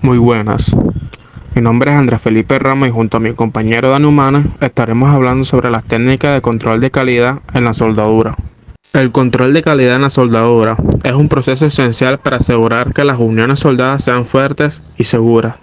Muy buenas. Mi nombre es Andrés Felipe Ramos y junto a mi compañero Dani Humana estaremos hablando sobre las técnicas de control de calidad en la soldadura. El control de calidad en la soldadura es un proceso esencial para asegurar que las uniones soldadas sean fuertes y seguras,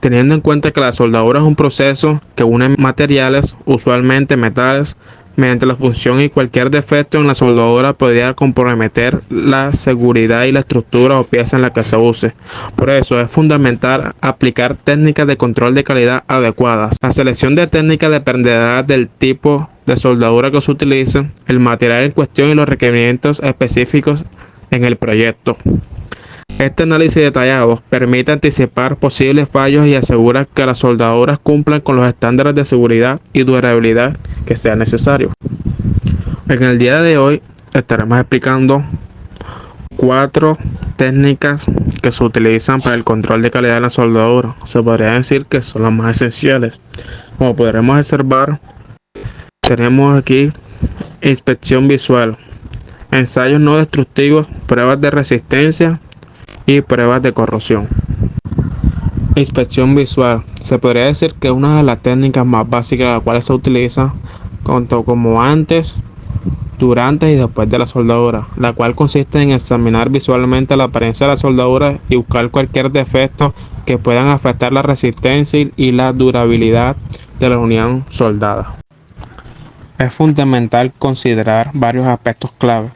teniendo en cuenta que la soldadura es un proceso que une materiales, usualmente metales, mediante la función, y cualquier defecto en la soldadura podría comprometer la seguridad y la estructura o pieza en la que se use. Por eso es fundamental aplicar técnicas de control de calidad adecuadas. La selección de técnicas dependerá del tipo de soldadura que se utilice, el material en cuestión y los requerimientos específicos en el proyecto. Este análisis detallado permite anticipar posibles fallos y asegura que las soldaduras cumplan con los estándares de seguridad y durabilidad que sean necesarios. En el día de hoy estaremos explicando 4 técnicas que se utilizan para el control de calidad en la soldadura. Se podría decir que son las más esenciales. Como podremos observar, tenemos aquí inspección visual, ensayos no destructivos, pruebas de resistencia y pruebas de corrosión. Inspección visual. Se podría decir que es una de las técnicas más básicas de las cuales se utiliza tanto como antes, durante y después de la soldadura, la cual consiste en examinar visualmente la apariencia de la soldadura y buscar cualquier defecto que puedan afectar la resistencia y la durabilidad de la unión soldada. Es fundamental considerar varios aspectos clave.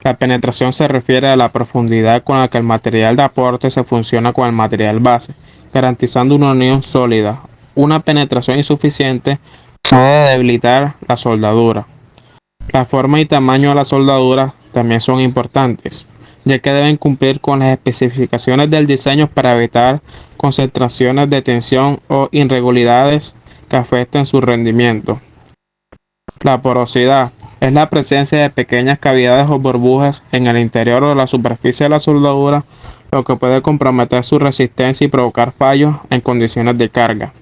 La penetración se refiere a la profundidad con la que el material de aporte se fusiona con el material base, garantizando una unión sólida. Una penetración insuficiente puede debilitar la soldadura. La forma y tamaño de la soldadura también son importantes, ya que deben cumplir con las especificaciones del diseño para evitar concentraciones de tensión o irregularidades que afecten su rendimiento. La porosidad es la presencia de pequeñas cavidades o burbujas en el interior o la superficie de la soldadura, lo que puede comprometer su resistencia y provocar fallos en condiciones de carga.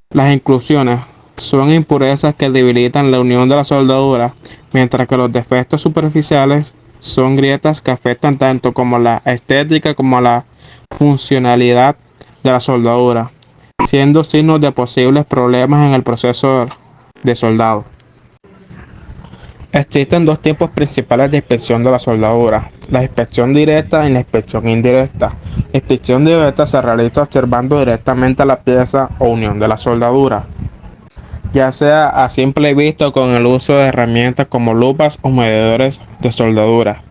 Las inclusiones son impurezas que debilitan la unión de la soldadura, mientras que los defectos superficiales son grietas que afectan tanto como la estética como la funcionalidad de la soldadura, siendo signos de posibles problemas en el proceso de soldado. Existen 2 tipos principales de inspección de la soldadura: la inspección directa y la inspección indirecta. La inspección directa se realiza observando directamente la pieza o unión de la soldadura, ya sea a simple vista o con el uso de herramientas como lupas o medidores de soldadura.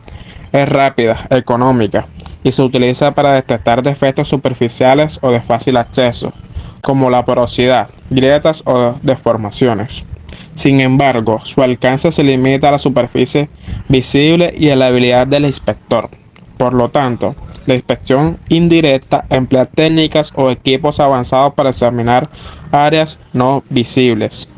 Es rápida, económica y se utiliza para detectar defectos superficiales o de fácil acceso, como la porosidad, grietas o deformaciones. Sin embargo, su alcance se limita a la superficie visible y a la habilidad del inspector. Por lo tanto, la inspección indirecta emplea técnicas o equipos avanzados para examinar áreas no visibles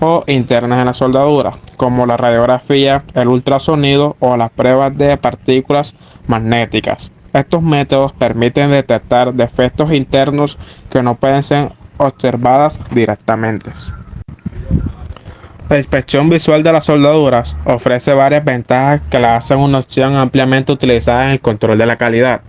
o internas en la soldadura, como la radiografía, el ultrasonido o las pruebas de partículas magnéticas. Estos métodos permiten detectar defectos internos que no pueden ser observados directamente. La inspección visual de las soldaduras ofrece varias ventajas que la hacen una opción ampliamente utilizada en el control de la calidad.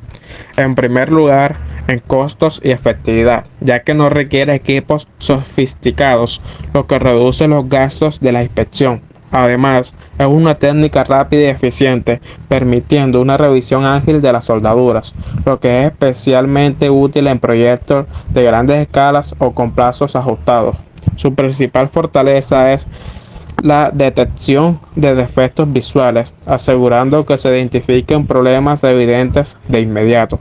En primer lugar, en costos y efectividad, ya que no requiere equipos sofisticados, lo que reduce los gastos de la inspección. Además, es una técnica rápida y eficiente, permitiendo una revisión ágil de las soldaduras, lo que es especialmente útil en proyectos de grandes escalas o con plazos ajustados. Su principal fortaleza es la detección de defectos visuales, asegurando que se identifiquen problemas evidentes de inmediato.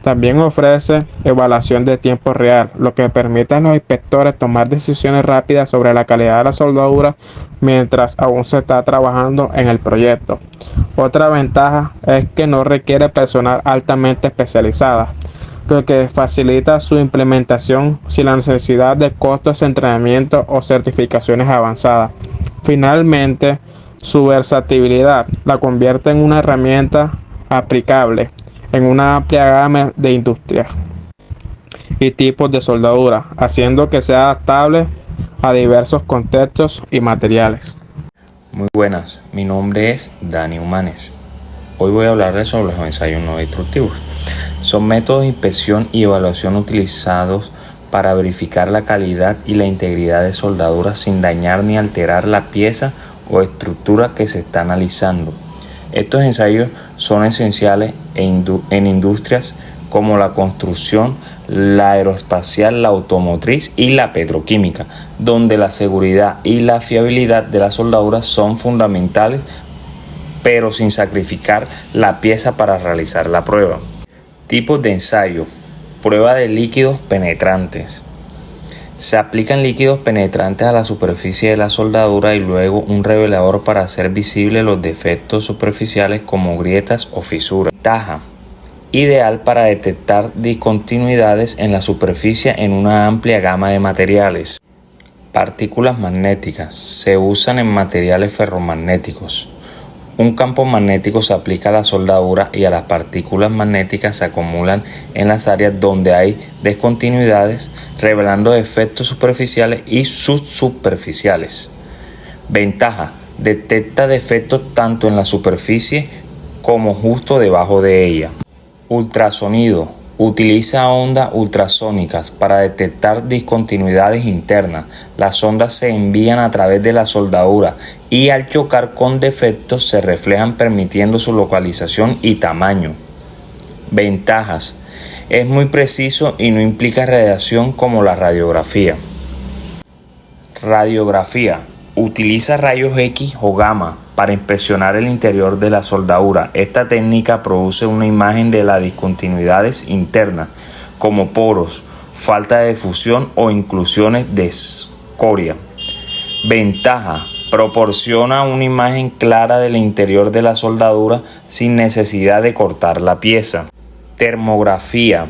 También ofrece evaluación de tiempo real, lo que permite a los inspectores tomar decisiones rápidas sobre la calidad de la soldadura mientras aún se está trabajando en el proyecto. Otra ventaja es que no requiere personal altamente especializada, lo que facilita su implementación sin la necesidad de costos de entrenamiento o certificaciones avanzadas. Finalmente, su versatilidad la convierte en una herramienta aplicable en una amplia gama de industrias y tipos de soldadura, haciendo que sea adaptable a diversos contextos y materiales. Muy buenas, mi nombre es Dani Humanes. Hoy voy a hablarles sobre los ensayos no destructivos. Son métodos de inspección y evaluación utilizados para verificar la calidad y la integridad de soldadura sin dañar ni alterar la pieza o estructura que se está analizando. Estos ensayos son esenciales en industrias como la construcción, la aeroespacial, la automotriz y la petroquímica, donde la seguridad y la fiabilidad de la soldadura son fundamentales, pero sin sacrificar la pieza para realizar la prueba. Tipos de ensayo. Prueba de líquidos penetrantes. Se aplican líquidos penetrantes a la superficie de la soldadura y luego un revelador para hacer visibles los defectos superficiales como grietas o fisuras. Ventaja. Ideal para detectar discontinuidades en la superficie en una amplia gama de materiales. Partículas magnéticas. Se usan en materiales ferromagnéticos. Un campo magnético se aplica a la soldadura y a las partículas magnéticas se acumulan en las áreas donde hay discontinuidades, revelando defectos superficiales y subsuperficiales. Ventaja. Detecta defectos tanto en la superficie como justo debajo de ella. Ultrasonido. Utiliza ondas ultrasónicas para detectar discontinuidades internas. Las ondas se envían a través de la soldadura y al chocar con defectos se reflejan permitiendo su localización y tamaño. Ventajas. Es muy preciso y no implica radiación como la radiografía. Radiografía. Utiliza rayos X o gamma para inspeccionar el interior de la soldadura. Esta técnica produce una imagen de las discontinuidades internas, como poros, falta de fusión o inclusiones de escoria. Ventaja. Proporciona una imagen clara del interior de la soldadura sin necesidad de cortar la pieza. Termografía.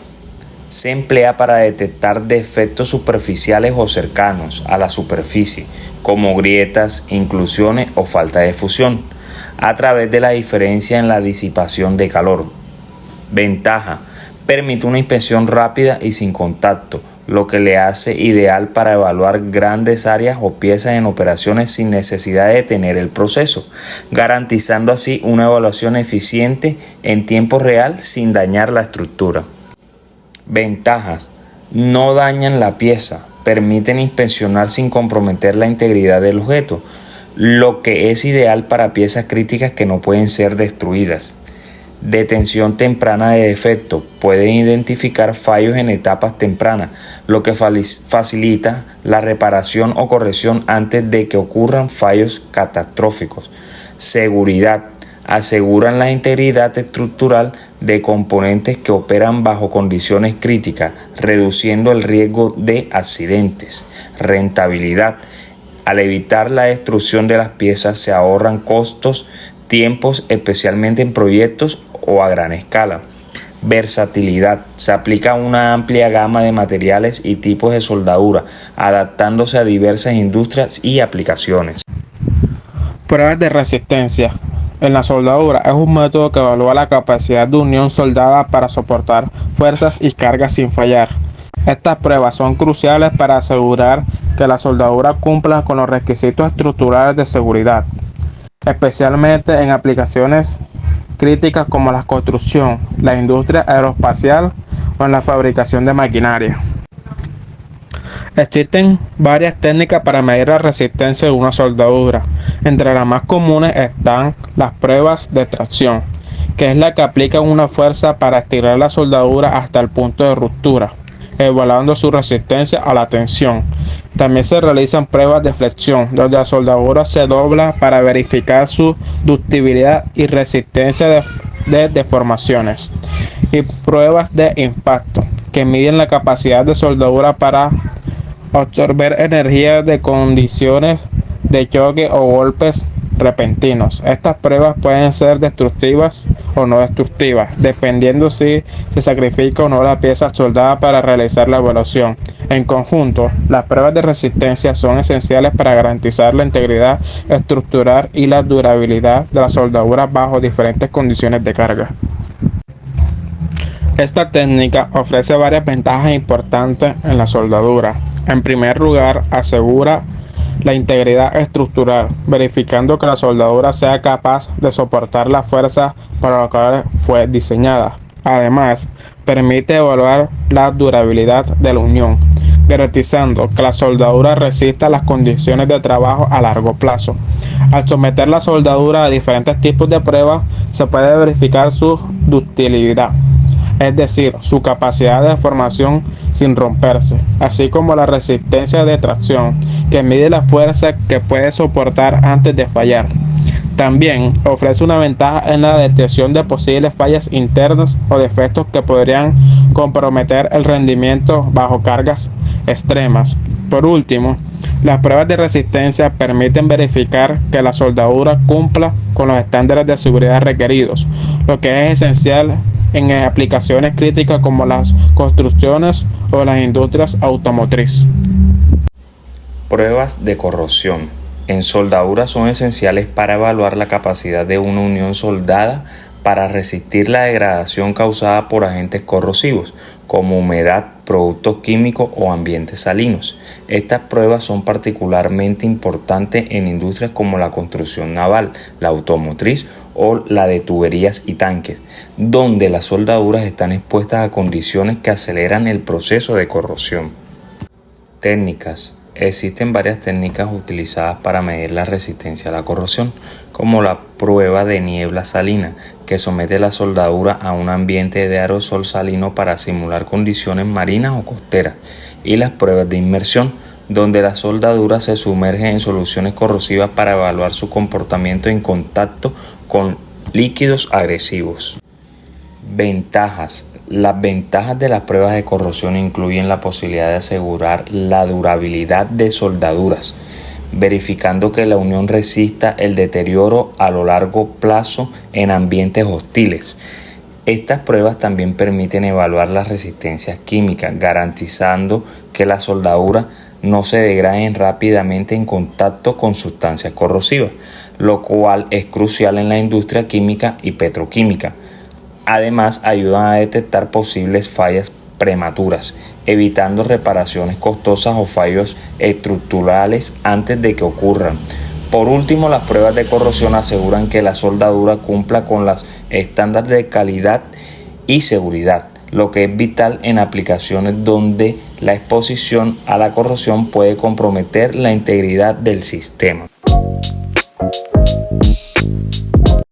Se emplea para detectar defectos superficiales o cercanos a la superficie, como grietas, inclusiones o falta de fusión, a través de la diferencia en la disipación de calor. Ventaja. Permite una inspección rápida y sin contacto, lo que le hace ideal para evaluar grandes áreas o piezas en operaciones sin necesidad de detener el proceso, garantizando así una evaluación eficiente en tiempo real sin dañar la estructura. Ventajas. No dañan la pieza, permiten inspeccionar sin comprometer la integridad del objeto, lo que es ideal para piezas críticas que no pueden ser destruidas. Detención temprana de defecto. Pueden identificar fallos en etapas tempranas, lo que facilita la reparación o corrección antes de que ocurran fallos catastróficos. Seguridad. Aseguran la integridad estructural de componentes que operan bajo condiciones críticas, reduciendo el riesgo de accidentes. Rentabilidad. Al evitar la destrucción de las piezas se ahorran costos, tiempos, especialmente en proyectos o a gran escala. Versatilidad. Se aplica a una amplia gama de materiales y tipos de soldadura, adaptándose a diversas industrias y aplicaciones. Pruebas de resistencia. En la soldadura es un método que evalúa la capacidad de unión soldada para soportar fuerzas y cargas sin fallar. Estas pruebas son cruciales para asegurar que la soldadura cumpla con los requisitos estructurales de seguridad, especialmente en aplicaciones críticas como la construcción, la industria aeroespacial o en la fabricación de maquinaria. Existen varias técnicas para medir la resistencia de una soldadura. Entre las más comunes están las pruebas de tracción, que es la que aplica una fuerza para estirar la soldadura hasta el punto de ruptura, evaluando su resistencia a la tensión. También se realizan pruebas de flexión, donde la soldadura se dobla para verificar su ductibilidad y resistencia de deformaciones. Y pruebas de impacto, que miden la capacidad de soldadura para absorber energía de condiciones de choque o golpes repentinos. Estas pruebas pueden ser destructivas o no destructivas, dependiendo si se sacrifica o no la pieza soldada para realizar la evaluación. En conjunto, las pruebas de resistencia son esenciales para garantizar la integridad estructural y la durabilidad de la soldadura bajo diferentes condiciones de carga. Esta técnica ofrece varias ventajas importantes en la soldadura. En primer lugar, asegura la integridad estructural, verificando que la soldadura sea capaz de soportar la fuerza para la cual fue diseñada. Además, permite evaluar la durabilidad de la unión, garantizando que la soldadura resista las condiciones de trabajo a largo plazo. Al someter la soldadura a diferentes tipos de pruebas, se puede verificar su ductilidad, es decir, su capacidad de formación sin romperse, así como la resistencia de tracción, que mide la fuerza que puede soportar antes de fallar. También ofrece una ventaja en la detección de posibles fallas internas o defectos que podrían comprometer el rendimiento bajo cargas extremas. Por último, las pruebas de resistencia permiten verificar que la soldadura cumpla con los estándares de seguridad requeridos, lo que es esencial en aplicaciones críticas como las construcciones o las industrias automotrices. Pruebas de corrosión. En soldadura son esenciales para evaluar la capacidad de una unión soldada para resistir la degradación causada por agentes corrosivos, como humedad, productos químicos o ambientes salinos. Estas pruebas son particularmente importantes en industrias como la construcción naval, la automotriz o la de tuberías y tanques, donde las soldaduras están expuestas a condiciones que aceleran el proceso de corrosión. Técnicas. Existen varias técnicas utilizadas para medir la resistencia a la corrosión, como la prueba de niebla salina, que somete la soldadura a un ambiente de aerosol salino para simular condiciones marinas o costeras, y las pruebas de inmersión, donde la soldadura se sumerge en soluciones corrosivas para evaluar su comportamiento en contacto con líquidos agresivos. Ventajas. Las ventajas de las pruebas de corrosión incluyen la posibilidad de asegurar la durabilidad de soldaduras, verificando que la unión resista el deterioro a lo largo plazo en ambientes hostiles. Estas pruebas también permiten evaluar las resistencias químicas, garantizando que las soldaduras no se degraden rápidamente en contacto con sustancias corrosivas, lo cual es crucial en la industria química y petroquímica. Además, ayudan a detectar posibles fallas prematuras, evitando reparaciones costosas o fallos estructurales antes de que ocurran. Por último, las pruebas de corrosión aseguran que la soldadura cumpla con los estándares de calidad y seguridad, lo que es vital en aplicaciones donde la exposición a la corrosión puede comprometer la integridad del sistema.